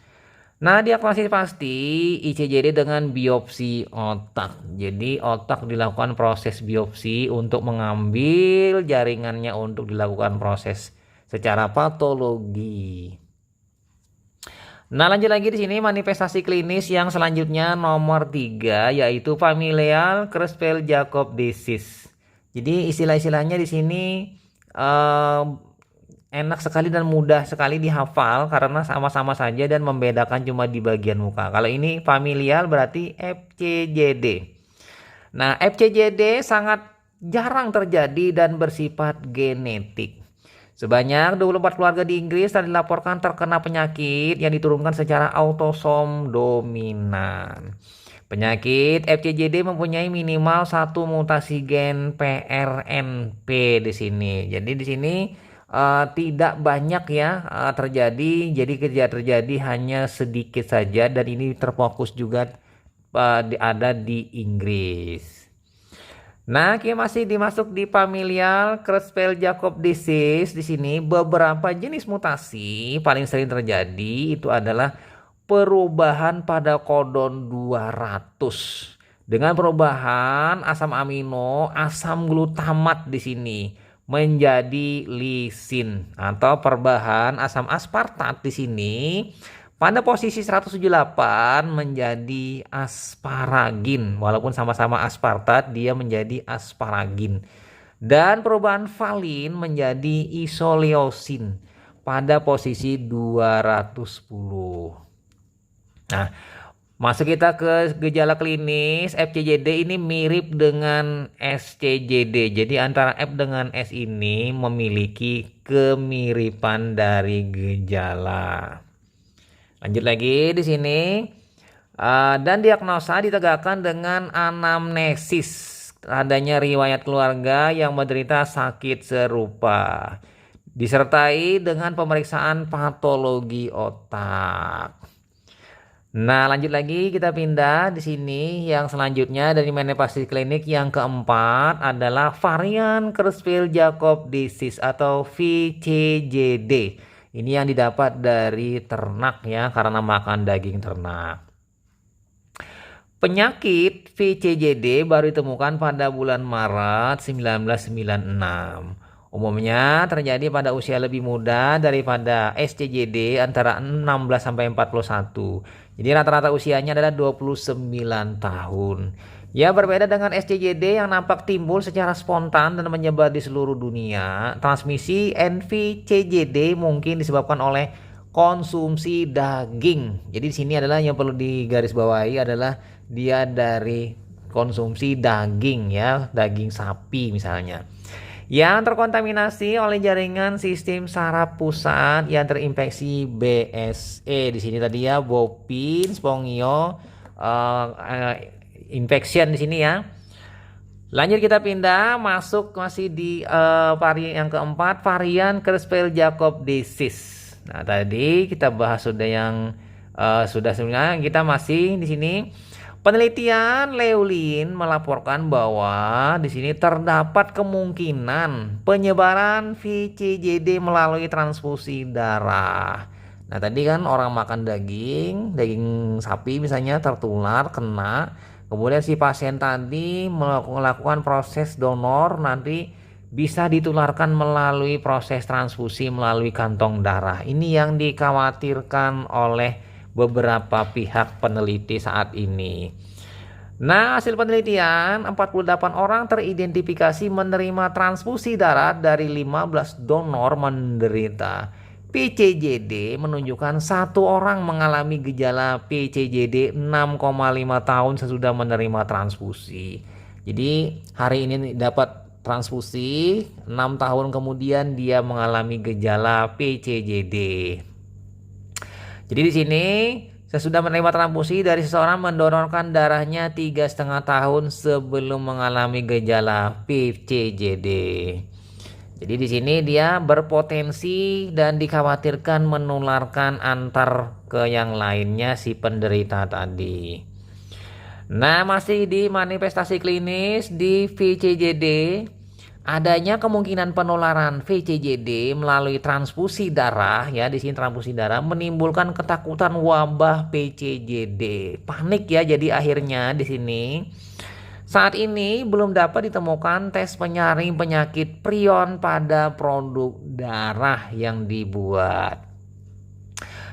Nah, diagnosis pasti ICJD dengan biopsi otak. Jadi otak dilakukan proses biopsi untuk mengambil jaringannya untuk dilakukan proses secara patologi. Nah, lanjut lagi di sini manifestasi klinis yang selanjutnya nomor 3 yaitu familial Creutzfeldt-Jakob disease. Jadi istilah-istilahnya di sini enak sekali dan mudah sekali dihafal karena sama-sama saja dan membedakan cuma di bagian muka. Kalau ini familial berarti FCJD. Nah, FCJD sangat jarang terjadi dan bersifat genetik. Sebanyak 24 keluarga di Inggris telah dilaporkan terkena penyakit yang diturunkan secara autosom dominan. Penyakit FCJD mempunyai minimal 1 mutasi gen PRNP di sini. Jadi di sini tidak banyak ya terjadi, jadi terjadi hanya sedikit saja dan ini terfokus juga ada di Inggris. Nah, kita masih dimasuk di familial Creutzfeldt-Jakob disease. Di sini beberapa jenis mutasi paling sering terjadi itu adalah perubahan pada kodon 200. Dengan perubahan asam amino, asam glutamat di sini menjadi lisin atau perubahan asam aspartat di sini pada posisi 178 menjadi asparagin. Walaupun sama-sama aspartat, dia menjadi asparagin. Dan perubahan valin menjadi isoleusin pada posisi 210. Nah, masuk kita ke gejala klinis FCJD ini mirip dengan SCJD. Jadi antara F dengan S ini memiliki kemiripan dari gejala. Lanjut lagi di sini. Dan diagnosa ditegakkan dengan anamnesis. Adanya riwayat keluarga yang menderita sakit serupa. Disertai dengan pemeriksaan patologi otak. Nah, lanjut lagi kita pindah di sini yang selanjutnya dari manifestasi klinik yang keempat adalah varian Creutzfeldt-Jakob disease atau VCJD. Ini yang didapat dari ternak ya, karena makan daging ternak. Penyakit VCJD baru ditemukan pada bulan Maret 1996. Umumnya terjadi pada usia lebih muda daripada SCJD antara 16 sampai 41. Jadi rata-rata usianya adalah 29 tahun. Ya, berbeda dengan SCJD yang nampak timbul secara spontan dan menyebar di seluruh dunia. Transmisi NVCJD mungkin disebabkan oleh konsumsi daging. Jadi di sini adalah yang perlu digarisbawahi adalah dia dari konsumsi daging ya, daging sapi misalnya. Yang terkontaminasi oleh jaringan sistem saraf pusat yang terinfeksi BSE. Di sini tadi ya, bovine spongio infection di sini ya. Lanjut kita pindah masuk masih di varian yang keempat, varian Creutzfeldt-Jakob disease. Nah, tadi kita bahas sudah yang sudah sebenarnya kita masih di sini. Penelitian Leulin melaporkan bahwa di sini terdapat kemungkinan penyebaran VCJD melalui transfusi darah. Nah, tadi kan orang makan daging sapi misalnya tertular, kena. Kemudian si pasien tadi melakukan proses donor, nanti bisa ditularkan melalui proses transfusi melalui kantong darah. Ini yang dikhawatirkan oleh beberapa pihak peneliti saat ini. Nah, hasil penelitian 48 orang teridentifikasi menerima transfusi darah dari 15 donor menderita PCJD, menunjukkan satu orang mengalami gejala PCJD 6,5 tahun sesudah menerima transfusi. Jadi hari ini dapat transfusi, 6 tahun kemudian dia mengalami gejala PCJD. Jadi di sini sesudah menerima transfusi dari seseorang mendonorkan darahnya 3,5 tahun sebelum mengalami gejala PCJD. Jadi di sini dia berpotensi dan dikhawatirkan menularkan antar ke yang lainnya si penderita tadi. Nah, masih di manifestasi klinis di VCJD. Adanya kemungkinan penularan VCJD melalui transfusi darah ya, di sini transfusi darah menimbulkan ketakutan wabah PCJD. Panik ya, jadi akhirnya di sini saat ini belum dapat ditemukan tes penyaring penyakit prion pada produk darah yang dibuat.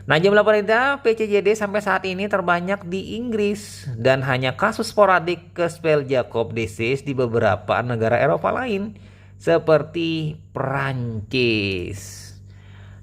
Nah, jumlah penderita PCJD sampai saat ini terbanyak di Inggris dan hanya kasus sporadik Creutzfeldt-Jakob disease di beberapa negara Eropa lain seperti Prancis.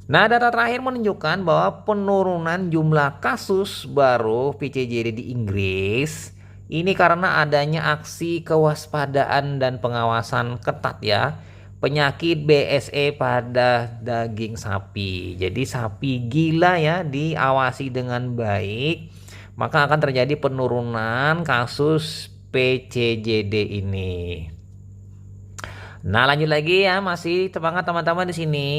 Nah, data terakhir menunjukkan bahwa penurunan jumlah kasus baru PCJD di Inggris ini karena adanya aksi kewaspadaan dan pengawasan ketat ya. Penyakit BSE pada daging sapi. Jadi sapi gila ya diawasi dengan baik, maka akan terjadi penurunan kasus PCJD ini. Nah, lanjut lagi ya, masih semangat teman-teman di sini.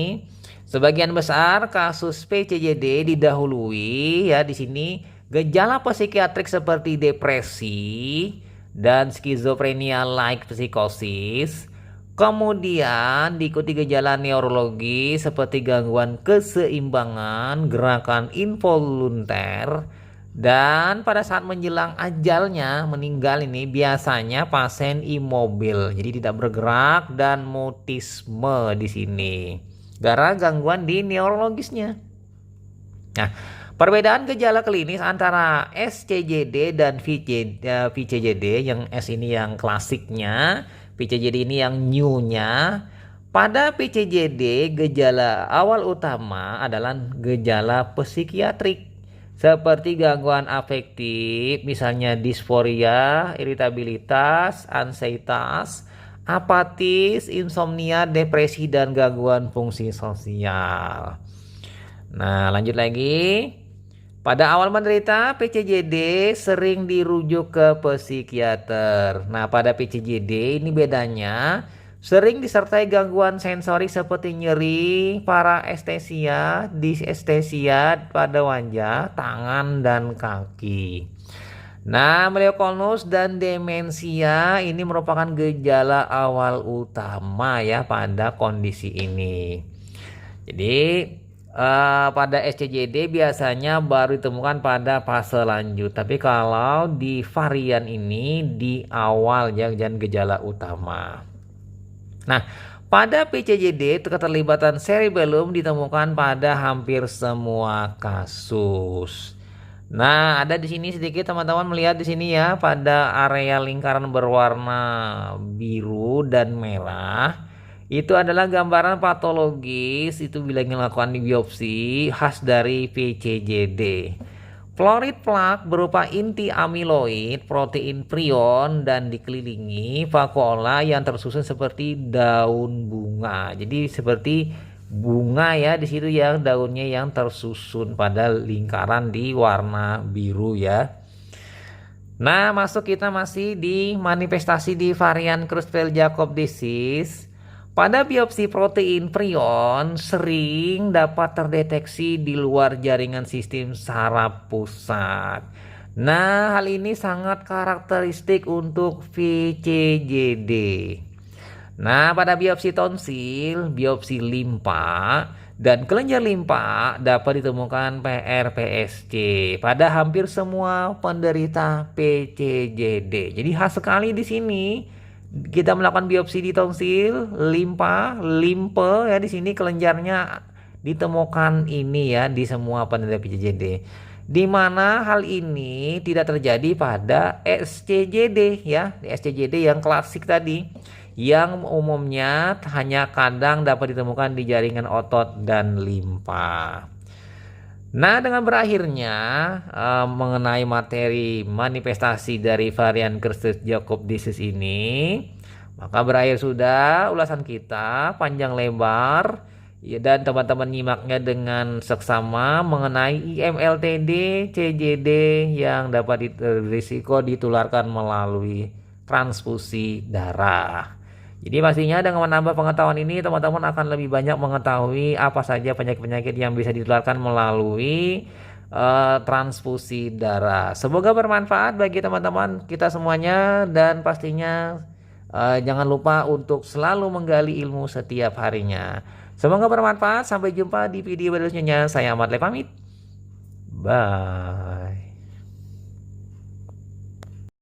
Sebagian besar kasus PCJD didahului ya di sini gejala psikiatrik seperti depresi dan skizofrenia like psikosis. Kemudian diikuti gejala neurologi seperti gangguan keseimbangan, gerakan involunter, dan pada saat menjelang ajalnya meninggal ini biasanya pasien imobil, jadi tidak bergerak dan mutisme di sini. Gara gangguan di neurologisnya. Nah, perbedaan gejala klinis antara SCJD dan VCJD, yang S ini yang klasiknya, VCJD ini yang new-nya. Pada VCJD, gejala awal utama adalah gejala psikiatrik seperti gangguan afektif, misalnya disforia, iritabilitas, ansietas, apatis, insomnia, depresi, dan gangguan fungsi sosial. Nah, lanjut lagi. Pada awal menderita PCJD sering dirujuk ke psikiater. Nah, pada PCJD ini bedanya sering disertai gangguan sensorik seperti nyeri, parestesia, disestesia pada wajah, tangan, dan kaki. Nah, meleokonus dan demensia ini merupakan gejala awal utama ya pada kondisi ini. Jadi pada SCJD biasanya baru ditemukan pada fase lanjut, tapi kalau di varian ini di awal jangan gejala utama. Nah, pada PCJD keterlibatan cerebellum ditemukan pada hampir semua kasus. Nah, ada di sini sedikit teman-teman melihat di sini ya, pada area lingkaran berwarna biru dan merah. Itu adalah gambaran patologis itu bila melakukan biopsi khas dari PCJD. Florid plak berupa inti amiloid, protein prion, dan dikelilingi vakuola yang tersusun seperti daun bunga. Jadi seperti bunga ya di situ yang daunnya yang tersusun pada lingkaran di warna biru ya. Nah, masuk kita masih di manifestasi di varian Creutzfeldt-Jakob disease. Pada biopsi protein prion sering dapat terdeteksi di luar jaringan sistem saraf pusat. Nah, hal ini sangat karakteristik untuk VCJD. Nah, pada biopsi tonsil, biopsi limpa, dan kelenjar limpa dapat ditemukan PRPSC pada hampir semua penderita PCJD. Jadi khas sekali di sini. Kita melakukan biopsi di tonsil, limpa, limpe ya, di sini kelenjarnya ditemukan ini ya di semua penderita PCJD. Di mana hal ini tidak terjadi pada SCJD ya, SCJD yang klasik tadi, yang umumnya hanya kadang dapat ditemukan di jaringan otot dan limpa. Nah, dengan berakhirnya mengenai materi manifestasi dari varian Creutzfeldt-Jakob disease ini, maka berakhir sudah ulasan kita panjang lebar ya, dan teman-teman nyimaknya dengan seksama mengenai IMLTD, CJD yang dapat risiko ditularkan melalui transfusi darah. Jadi pastinya dengan menambah pengetahuan ini teman-teman akan lebih banyak mengetahui apa saja penyakit-penyakit yang bisa ditularkan melalui transfusi darah. Semoga bermanfaat bagi teman-teman kita semuanya, dan pastinya jangan lupa untuk selalu menggali ilmu setiap harinya. Semoga bermanfaat. Sampai jumpa di video berikutnya. Saya Ahmad Le pamit. Bye.